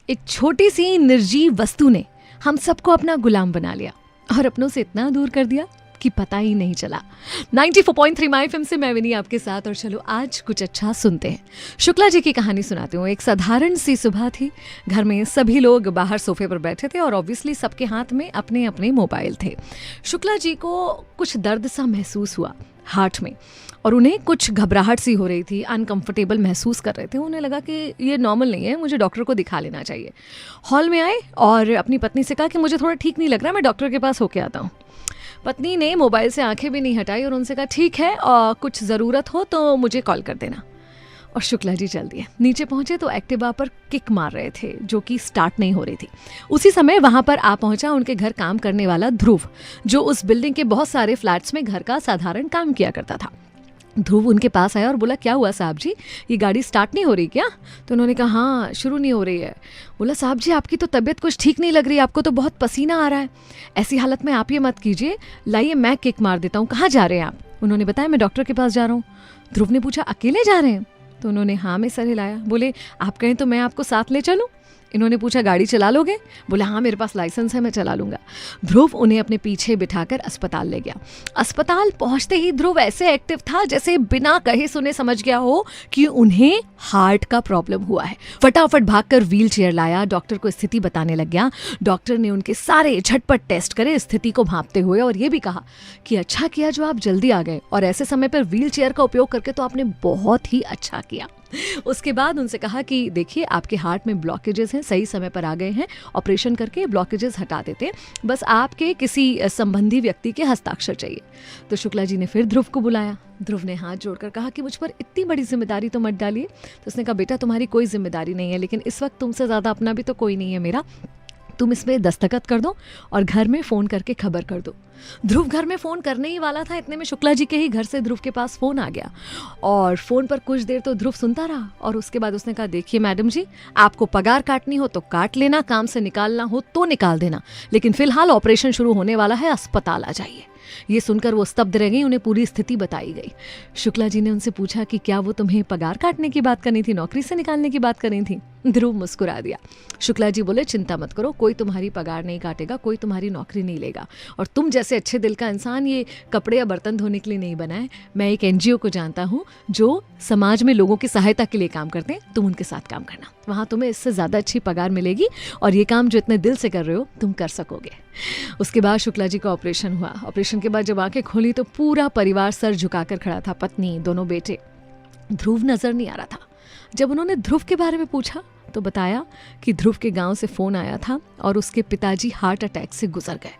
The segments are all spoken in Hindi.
एक छोटी सी निर्जीव वस्तु ने हम सबको अपना गुलाम बना लिया और अपनों से इतना दूर कर दिया कि पता ही नहीं चला। 94.3 माय एफएम से मैं विनी आपके साथ, और चलो आज कुछ अच्छा सुनते हैं। शुक्ला जी की कहानी सुनाती हूँ। एक साधारण सी सुबह थी। घर में सभी लोग बाहर सोफे पर बैठे थे और ऑब्वियसली सबके हाथ में अपने अपने मोबाइल थे। शुक्ला जी को कुछ दर्द सा महसूस हुआ हार्ट में, और उन्हें कुछ घबराहट सी हो रही थी, अनकंफर्टेबल महसूस कर रहे थे। उन्हें लगा कि ये नॉर्मल नहीं है, मुझे डॉक्टर को दिखा लेना चाहिए। हॉल में आए और अपनी पत्नी से कहा कि मुझे थोड़ा ठीक नहीं लग रहा, मैं डॉक्टर के पास होके आता हूँ। पत्नी ने मोबाइल से आंखें भी नहीं हटाई और उनसे कहा ठीक है, और कुछ ज़रूरत हो तो मुझे कॉल कर देना। और शुक्ला जी चल दिए। नीचे पहुंचे तो एक्टिवा पर किक मार रहे थे जो कि स्टार्ट नहीं हो रही थी। उसी समय वहां पर आ पहुंचा उनके घर काम करने वाला ध्रुव, जो उस बिल्डिंग के बहुत सारे फ्लैट्स में घर का साधारण काम किया करता था। ध्रुव उनके पास आया और बोला क्या हुआ साहब जी, ये गाड़ी स्टार्ट नहीं हो रही क्या? तो उन्होंने कहा हाँ शुरू नहीं हो रही है। बोला साहब जी आपकी तो तबीयत कुछ ठीक नहीं लग रही, आपको तो बहुत पसीना आ रहा है। ऐसी हालत में आप ये मत कीजिए, लाइए मैं किक मार देता हूँ। कहाँ जा रहे हैं आप? उन्होंने बताया मैं डॉक्टर के पास जा रहा हूँ। ध्रुव ने पूछा अकेले जा रहे हैं? तो उन्होंने हाँ में सर हिलाया। बोले आप कहें तो मैं आपको साथ ले चलूँ? इन्होंने पूछा गाड़ी चला लोगे? बोला हाँ मेरे पास लाइसेंस है, मैं चला लूंगा। ध्रुव उन्हें अपने पीछे बिठाकर अस्पताल ले गया। अस्पताल पहुंचते ही ध्रुव ऐसे एक्टिव था जैसे बिना कहे सुने समझ गया हो कि उन्हें हार्ट का प्रॉब्लम हुआ है। फटाफट भागकर व्हील चेयर लाया, डॉक्टर को स्थिति बताने लग गया। डॉक्टर ने उनके सारे झटपट टेस्ट करे स्थिति को भांपते हुए, और ये भी कहा कि अच्छा किया जो आप जल्दी आ गए, और ऐसे समय पर व्हील चेयर का उपयोग करके तो आपने बहुत ही अच्छा किया। उसके बाद उनसे कहा कि देखिए आपके हार्ट में ब्लॉकेजेस हैं, सही समय पर आ गए हैं, ऑपरेशन करके ब्लॉकेजेस हटा देते, बस आपके किसी संबंधी व्यक्ति के हस्ताक्षर चाहिए। तो शुक्ला जी ने फिर ध्रुव को बुलाया। ध्रुव ने हाथ जोड़कर कहा कि मुझ पर इतनी बड़ी जिम्मेदारी तो मत डालिए। तो उसने कहा बेटा तुम्हारी कोई जिम्मेदारी नहीं है, लेकिन इस वक्त तुमसे ज़्यादा अपना भी तो कोई नहीं है मेरा, तुम इसमें दस्तखत कर दो और घर में फ़ोन करके खबर कर दो। ध्रुव घर में फ़ोन करने ही वाला था, इतने में शुक्ला जी के ही घर से ध्रुव के पास फ़ोन आ गया, और फ़ोन पर कुछ देर तो ध्रुव सुनता रहा, और उसके बाद उसने कहा देखिए मैडम जी आपको पगार काटनी हो तो काट लेना, काम से निकालना हो तो निकाल देना, लेकिन फिलहाल ऑपरेशन शुरू होने वाला है, अस्पताल आ जाइए। ये सुनकर वो स्तब्ध रह गई, उन्हें पूरी स्थिति बताई गई। शुक्ला जी ने उनसे पूछा कि क्या वो तुम्हें पगार काटने की बात करनी थी, नौकरी से निकालने की बात करनी थी? ध्रुव मुस्कुरा दिया। शुक्ला जी बोले चिंता मत करो, कोई तुम्हारी पगार नहीं काटेगा, कोई तुम्हारी नौकरी नहीं लेगा, और तुम जैसे अच्छे दिल का इंसान ये कपड़े या बर्तन धोने के लिए नहीं बना है। मैं एक एनजीओ को जानता हूँ जो समाज में लोगों की सहायता के लिए काम करते हैं, तुम उनके साथ काम करना, वहाँ तुम्हें इससे ज़्यादा अच्छी पगार मिलेगी, और ये काम जो इतने दिल से कर रहे हो तुम कर सकोगे। उसके बाद शुक्ला जी का ऑपरेशन हुआ। ऑपरेशन के बाद जब आंखें खोली तो पूरा परिवार सर झुकाकर खड़ा था, पत्नी, दोनों बेटे। ध्रुव नजर नहीं आ रहा था। जब उन्होंने ध्रुव के बारे में पूछा तो बताया कि ध्रुव के गांव से फ़ोन आया था और उसके पिताजी हार्ट अटैक से गुजर गए।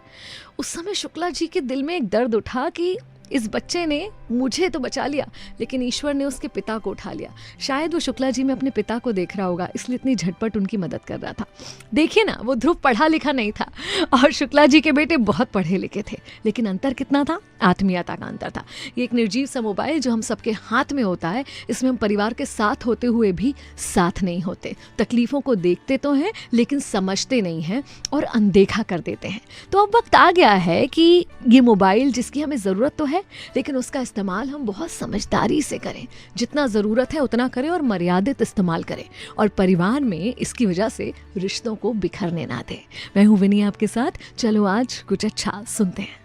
उस समय शुक्ला जी के दिल में एक दर्द उठा कि इस बच्चे ने मुझे तो बचा लिया, लेकिन ईश्वर ने उसके पिता को उठा लिया। शायद वो शुक्ला जी में अपने पिता को देख रहा होगा, इसलिए इतनी झटपट उनकी मदद कर रहा था। देखिए ना, वो ध्रुव पढ़ा लिखा नहीं था और शुक्ला जी के बेटे बहुत पढ़े लिखे थे, लेकिन अंतर कितना था? आत्मीयता का अंतर था। ये एक निर्जीव सा मोबाइल जो हम सबके हाथ में होता है, इसमें हम परिवार के साथ होते हुए भी साथ नहीं होते। तकलीफों को देखते तो हैं लेकिन समझते नहीं हैं और अनदेखा कर देते हैं। तो अब वक्त आ गया है कि ये मोबाइल जिसकी हमें ज़रूरत तो है, लेकिन उसका इस्तेमाल हम बहुत समझदारी से करें। जितना ज़रूरत है उतना करें और मर्यादित इस्तेमाल करें, और परिवार में इसकी वजह से रिश्तों को बिखरने ना दें। मैं हूँ विनी आपके साथ। चलो आज कुछ अच्छा सुनते हैं।